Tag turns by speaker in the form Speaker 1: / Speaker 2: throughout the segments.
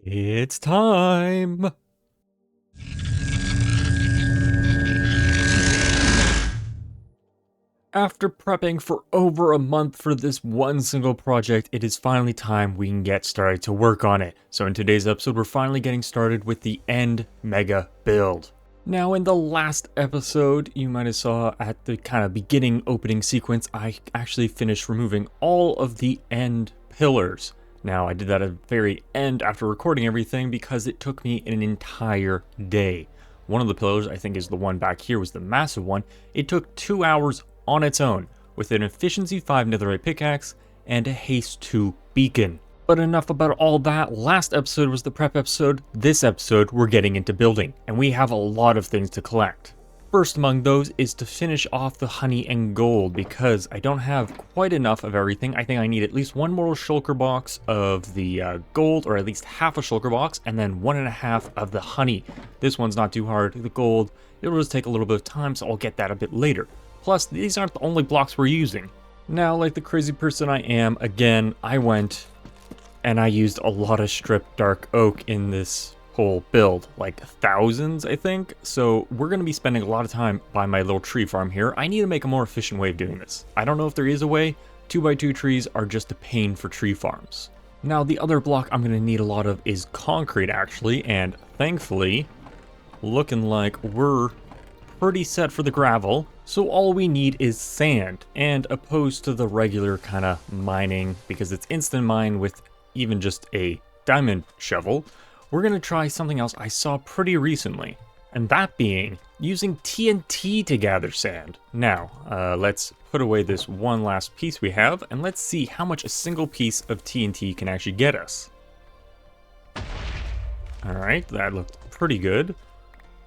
Speaker 1: It's time! After prepping for over a month for this one single project, it is finally time we can get started to work on it. So in today's episode, we're finally getting started with the End Mega build. Now in the last episode, you might have saw at the kind of beginning opening sequence, I actually finished removing all of the end pillars. Now I did that at the very end after recording everything because it took me an entire day. One of the pillars, I think is the one back here, was the massive one. It took 2 hours on its own, with an efficiency 5 netherite pickaxe and a haste 2 beacon. But enough about all that. Last episode was the prep episode. This episode, we're getting into building, and we have a lot of things to collect. First among those is to finish off the honey and gold, because I don't have quite enough of everything. I think I need at least one more shulker box of the gold, or at least half a shulker box, and then 1.5 of the honey. This one's not too hard. The gold, it'll just take a little bit of time, so I'll get that a bit later. Plus, these aren't the only blocks we're using. Now, like the crazy person I am, again, I went and I used a lot of stripped dark oak in this whole build, like thousands, I think. So we're going to be spending a lot of time by my little tree farm here. I need to make a more efficient way of doing this. I don't know if there is a way. 2x2 trees are just a pain for tree farms. Now, the other block I'm going to need a lot of is concrete, actually, and thankfully, looking like we're pretty set for the gravel. So all we need is sand, and opposed to the regular kind of mining, because it's instant mine with even just a diamond shovel, we're going to try something else I saw pretty recently, and that being using TNT to gather sand. Now, let's put away this one last piece we have, and let's see how much a single piece of TNT can actually get us. Alright, that looked pretty good.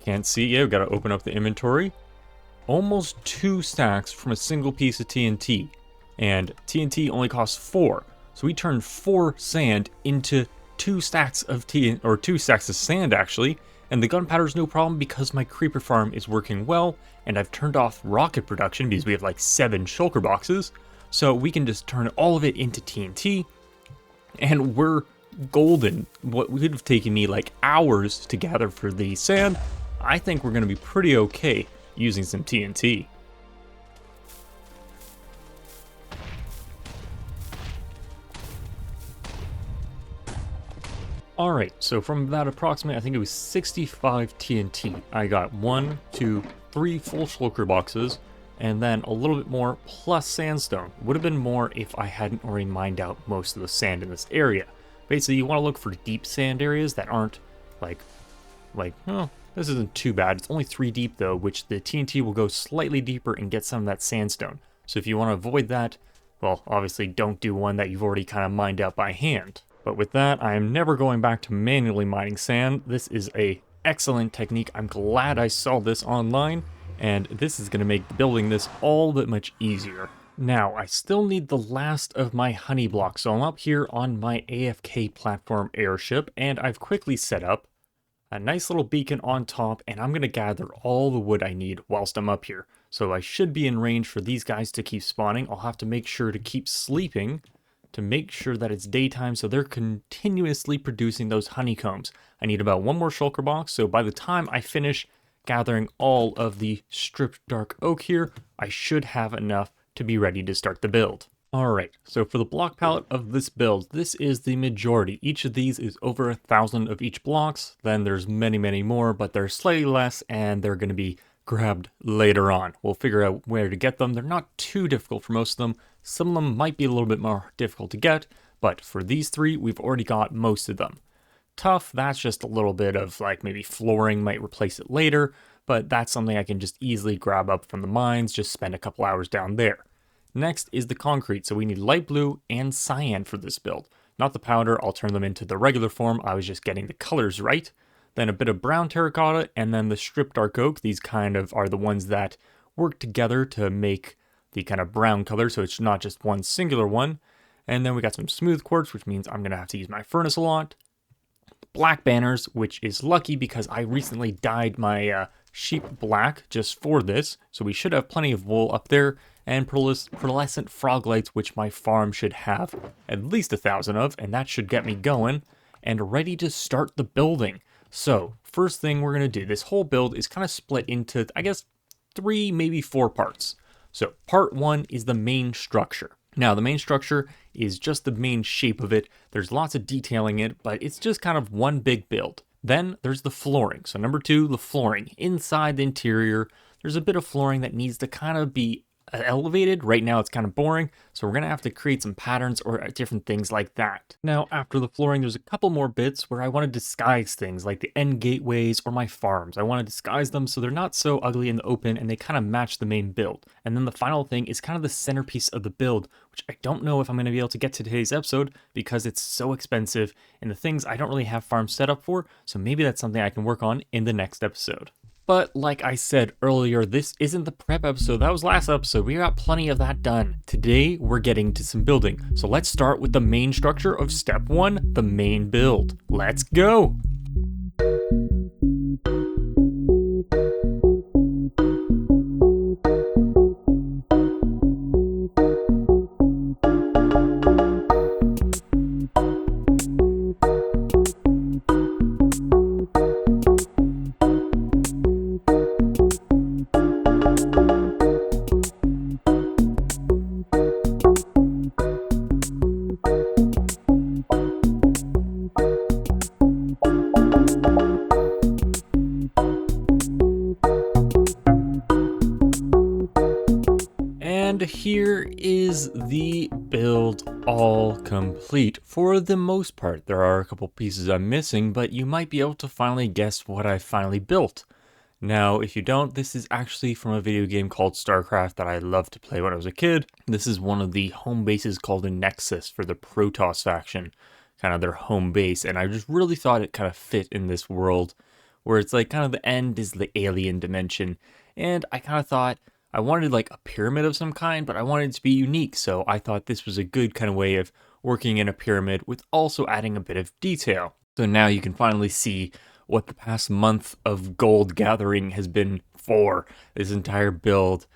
Speaker 1: Can't see yet, gotta open up the inventory. Almost 2 stacks from a single piece of TNT, and TNT only costs 4. So we turned 4 sand into 2 stacks of 2 stacks of sand actually, and the gunpowder's no problem because my creeper farm is working well, and I've turned off rocket production because we have like 7 shulker boxes, so we can just turn all of it into TNT, and we're golden. What would have taken me like hours to gather for the sand, I think we're going to be pretty okay using some TNT. Alright, so from that approximately, I think it was 65 TNT. I got 1, 2, 3 full shulker boxes, and then a little bit more plus sandstone. Would have been more if I hadn't already mined out most of the sand in this area. Basically, you want to look for deep sand areas that aren't oh, this isn't too bad. It's only 3 deep though, which the TNT will go slightly deeper and get some of that sandstone. So if you want to avoid that, well, obviously don't do one that you've already kind of mined out by hand. But with that, I am never going back to manually mining sand. This is a excellent technique. I'm glad I saw this online, and this is going to make building this all that much easier. Now, I still need the last of my honey blocks, so I'm up here on my AFK platform airship, and I've quickly set up a nice little beacon on top, and I'm going to gather all the wood I need whilst I'm up here. So I should be in range for these guys to keep spawning. I'll have to make sure to keep sleeping to make sure that it's daytime, so they're continuously producing those honeycombs. I need about 1 more shulker box, so by the time I finish gathering all of the stripped dark oak here, I should have enough to be ready to start the build. Alright, so for the block palette of this build, this is the majority. Each of these is over 1,000 of each blocks, then there's many more, but they're slightly less, and they're going to be grabbed later on. We'll figure out where to get them. They're not too difficult for most of them. Some of them might be a little bit more difficult to get, but for these 3, we've already got most of them. Tough, that's just a little bit of like maybe flooring might replace it later, but that's something I can just easily grab up from the mines, just spend a couple hours down there. Next is the concrete, so we need light blue and cyan for this build. Not the powder, I'll turn them into the regular form, I was just getting the colors right. Then a bit of brown terracotta, and then the stripped dark oak. These kind of are the ones that work together to make the kind of brown color, so it's not just one singular one. And then we got some smooth quartz, which means I'm going to have to use my furnace a lot. Black banners, which is lucky because I recently dyed my sheep black just for this, so we should have plenty of wool up there. And pearlescent frog lights, which my farm should have at least 1,000 of, and that should get me going. and ready to start the building. So first thing we're going to do, this whole build is kind of split into, I guess, 3, maybe 4 parts. So part 1 is the main structure. Now the main structure is just the main shape of it. There's lots of detailing it, but it's just kind of one big build. Then there's the flooring. So number 2, the flooring. Inside the interior, there's a bit of flooring that needs to kind of be elevated. Right now it's kind of boring, so we're gonna have to create some patterns or different things like that. Now after the flooring, there's a couple more bits where I want to disguise things like the end gateways or my farms. I want to disguise them so they're not so ugly in the open and they kind of match the main build. And then the final thing is kind of the centerpiece of the build, which I don't know if I'm going to be able to get to today's episode because it's so expensive and the things I don't really have farms set up for, so maybe that's something I can work on in the next episode. But like I said earlier, this isn't the prep episode. That was last episode. We got plenty of that done. Today, we're getting to some building. So let's start with the main structure of step 1, the main build. Let's go. And here is the build all complete. For the most part, there are a couple pieces I'm missing, but you might be able to finally guess what I finally built. Now, if you don't, this is actually from a video game called Starcraft that I loved to play when I was a kid. This is one of the home bases called a Nexus for the Protoss faction, kind of their home base, and I just really thought it kind of fit in this world, where it's like kind of the end is the alien dimension, and I kind of thought, I wanted like a pyramid of some kind, but I wanted it to be unique, so I thought this was a good kind of way of working in a pyramid with also adding a bit of detail. So now you can finally see what the past month of gold gathering has been for this entire build.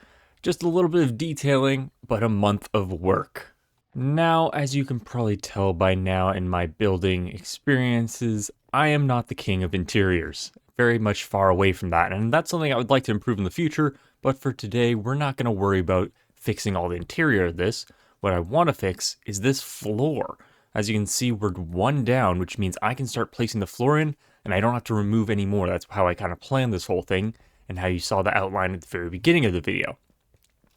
Speaker 1: Just a little bit of detailing, but a month of work. Now, as you can probably tell by now in my building experiences, I am not the king of interiors. Very much far away from that, and that's something I would like to improve in the future. But for today, we're not going to worry about fixing all the interior of this. What I want to fix is this floor. As you can see, we're 1 down, which means I can start placing the floor in, and I don't have to remove any more. That's how I kind of planned this whole thing, and how you saw the outline at the very beginning of the video.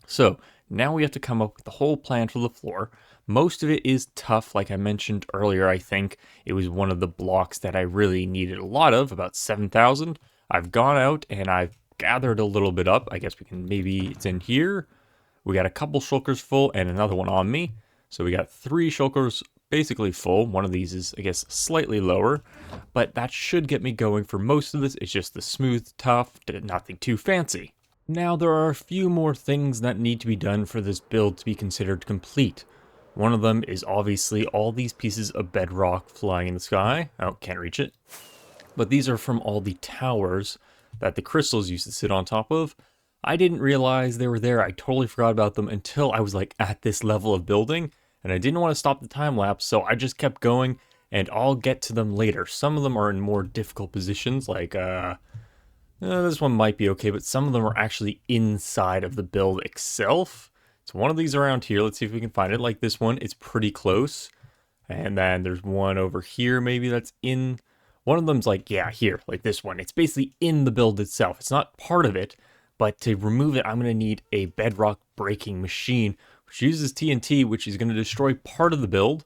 Speaker 1: So now we have to come up with the whole plan for the floor. Most of it is tough, like I mentioned earlier. I think it was one of the blocks that I really needed a lot of, about 7,000. I've gone out and I've gathered a little bit up. I guess we can, maybe it's in here. We got a couple shulkers full and another one on me. So we got 3 shulkers basically full. One of these is, I guess, slightly lower, but that should get me going for most of this. It's just the smooth, tough, nothing too fancy. Now there are a few more things that need to be done for this build to be considered complete. One of them is obviously all these pieces of bedrock flying in the sky. Oh, can't reach it. But these are from all the towers that the crystals used to sit on top of. I didn't realize they were there. I totally forgot about them until I was like at this level of building, and I didn't want to stop the time lapse, so I just kept going, and I'll get to them later. Some of them are in more difficult positions, like this one might be okay, but some of them are actually inside of the build itself. So one of these around here, let's see if we can find it. Like this one, it's pretty close. And then there's one over here, maybe that's in. One of them's like, yeah, here, like this one. It's basically in the build itself. It's not part of it, but to remove it, I'm going to need a bedrock breaking machine, which uses TNT, which is going to destroy part of the build.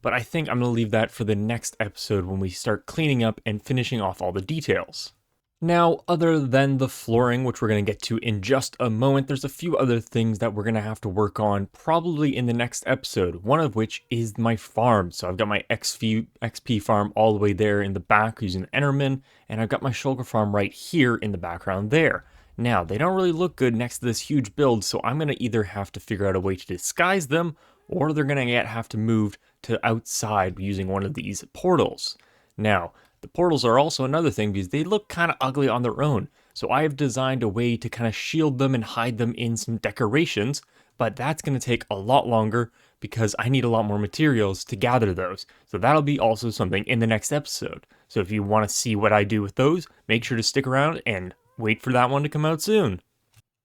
Speaker 1: But I think I'm going to leave that for the next episode when we start cleaning up and finishing off all the details. Now, other than the flooring, which we're going to get to in just a moment, there's a few other things that we're going to have to work on probably in the next episode, one of which is my farm. So I've got my XP farm all the way there in the back using the Enderman, and I've got my shulker farm right here in the background there. Now, they don't really look good next to this huge build, so I'm going to either have to figure out a way to disguise them, or they're going to have to move to outside using one of these portals. Now, the portals are also another thing because they look kind of ugly on their own. So I have designed a way to kind of shield them and hide them in some decorations, but that's going to take a lot longer. because I need a lot more materials to gather those. So that'll be also something in the next episode. So if you want to see what I do with those, make sure to stick around and wait for that one to come out soon.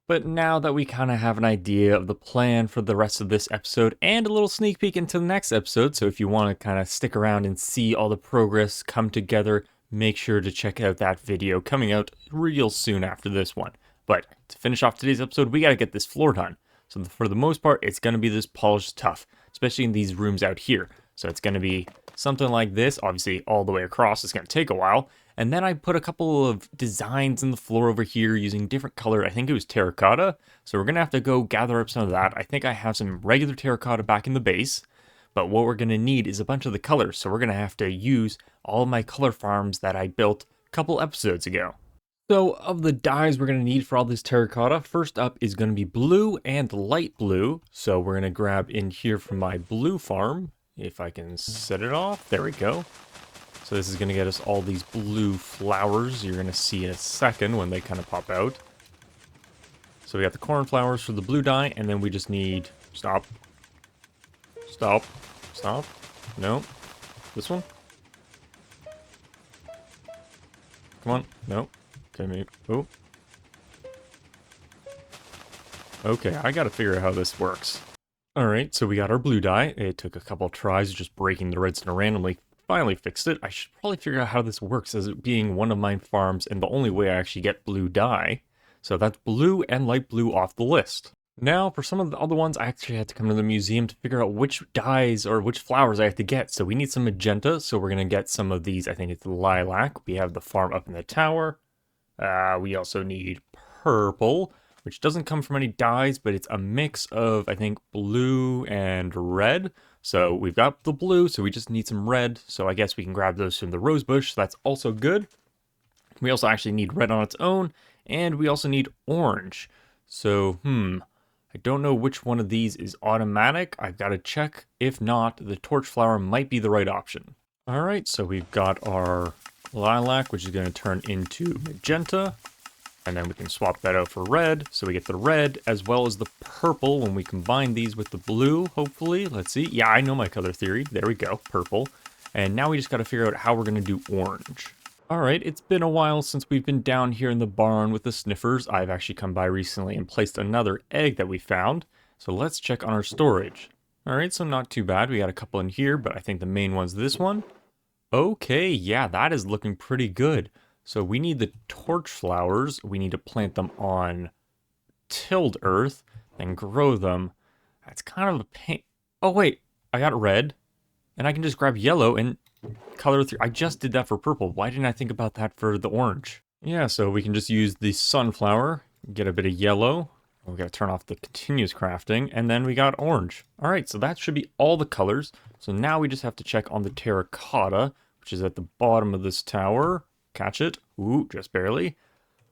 Speaker 1: But now that we kind of have an idea of the plan for the rest of this episode and a little sneak peek into the next episode, so if you want to kind of stick around and see all the progress come together, make sure to check out that video coming out real soon after this one. But to finish off today's episode, we got to get this floor done. So for the most part, it's going to be this polished tuff, especially in these rooms out here. So it's going to be something like this, obviously all the way across. It's going to take a while. And then I put a couple of designs in the floor over here using different color. I think it was terracotta. So we're going to have to go gather up some of that. I think I have some regular terracotta back in the base. But what we're going to need is a bunch of the colors. So we're going to have to use all my color farms that I built a couple episodes ago. So of the dyes we're going to need for all this terracotta, first up is going to be blue and light blue. So we're going to grab in here from my blue farm. If I can set it off. There we go. So this is going to get us all these blue flowers you're going to see in a second when they kind of pop out. So we got the cornflowers for the blue dye, and then we just need... Stop. Stop. Stop. No. This one? Come on. No. Okay, maybe. Oh. Okay, I got to figure out how this works. Alright, so we got our blue dye. It took a couple of tries of just breaking the redstone randomly. Finally fixed it. I should probably figure out how this works as it being one of my farms and the only way I actually get blue dye. So that's blue and light blue off the list. Now, for some of the other ones, I actually had to come to the museum to figure out which dyes or which flowers I have to get. So we need some magenta, so we're going to get some of these. I think it's lilac. We have the farm up in the tower. We also need purple, which doesn't come from any dyes, but it's a mix of, I think, blue and red. So we've got the blue, so we just need some red. So I guess we can grab those from the rose bush. So that's also good. We also actually need red on its own, and we also need orange. So, I don't know which one of these is automatic. I've got to check. If not, the torch flower might be the right option. All right, so we've got our lilac, which is going to turn into magenta. And then we can swap that out for red. So we get the red as well as the purple when we combine these with the blue, hopefully. Let's see. Yeah, I know my color theory. There we go, purple. And now we just got to figure out how we're going to do orange. All right, it's been a while since we've been down here in the barn with the sniffers. I've actually come by recently and placed another egg that we found. So let's check on our storage. All right, so not too bad. We got a couple in here, but I think the main one's this one. Okay, yeah, that is looking pretty good. So we need the torch flowers. We need to plant them on tilled earth and grow them. That's kind of a pain. Oh, wait. I got red. And I can just grab yellow and color through. I just did that for purple. Why didn't I think about that for the orange? Yeah, so we can just use the sunflower, get a bit of yellow. We got to turn off the continuous crafting. And then we got orange. All right, so that should be all the colors. So now we just have to check on the terracotta, which is at the bottom of this tower. Catch it. Ooh, just barely.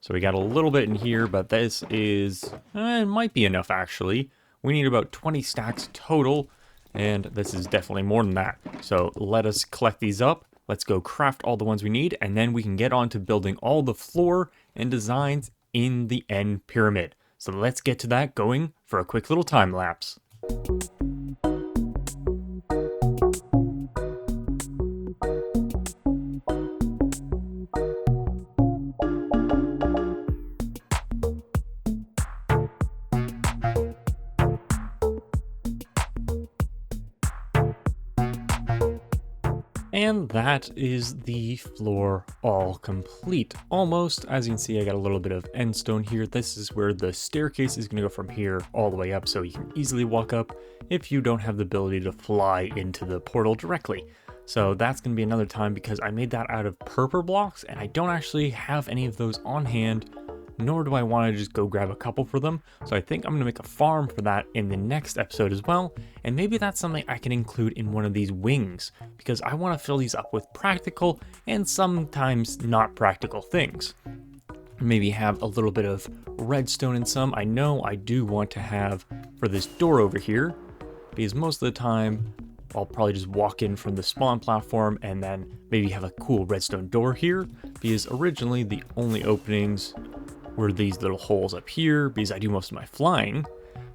Speaker 1: So we got a little bit in here, but this is... it might be enough, actually. We need about 20 stacks total, and this is definitely more than that. So let us collect these up. Let's go craft all the ones we need, and then we can get on to building all the floor and designs in the end pyramid. So let's get to that going for a quick little time lapse. And that is the floor all complete. Almost. As you can see, I got a little bit of end stone here. This is where the staircase is going to go from here all the way up, so you can easily walk up if you don't have the ability to fly into the portal directly. So that's going to be another time because I made that out of purple blocks, and I don't actually have any of those on hand, nor do I want to just go grab a couple for them. So I think I'm going to make a farm for that in the next episode as well. And maybe that's something I can include in one of these wings, because I want to fill these up with practical and sometimes not practical things. Maybe have a little bit of redstone in some. I know I do want to have for this door over here, because most of the time I'll probably just walk in from the spawn platform and then maybe have a cool redstone door here, because originally the only openings were these little holes up here because I do most of my flying.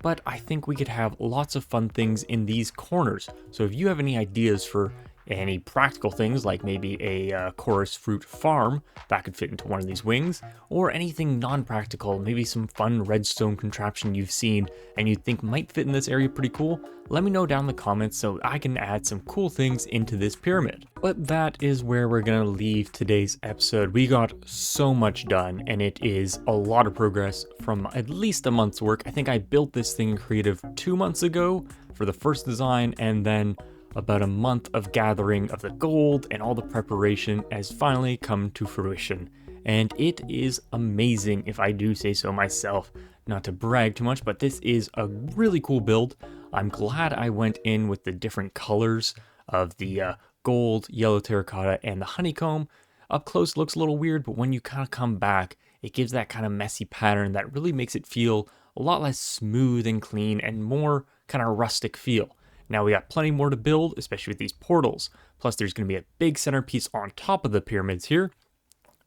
Speaker 1: but I think we could have lots of fun things in these corners. So if you have any ideas for any practical things, like maybe a chorus fruit farm that could fit into one of these wings, or anything non-practical, maybe some fun redstone contraption you've seen and you think might fit in this area pretty cool, let me know down in the comments so I can add some cool things into this pyramid. But that is where we're gonna leave today's episode. We got so much done, and it is a lot of progress from at least a month's work. I think I built this thing in creative 2 months ago for the first design, and then about a month of gathering of the gold and all the preparation has finally come to fruition. And it is amazing, if I do say so myself. Not to brag too much, but this is a really cool build. I'm glad I went in with the different colors of the gold, yellow terracotta, and the honeycomb. Up close looks a little weird, but when you kind of come back, it gives that kind of messy pattern that really makes it feel a lot less smooth and clean and more kind of rustic feel. Now we got plenty more to build, especially with these portals. Plus there's going to be a big centerpiece on top of the pyramids here,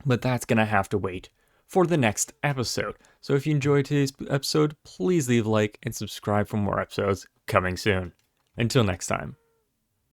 Speaker 1: but that's going to have to wait for the next episode. So if you enjoyed today's episode, please leave a like and subscribe for more episodes coming soon. Until next time.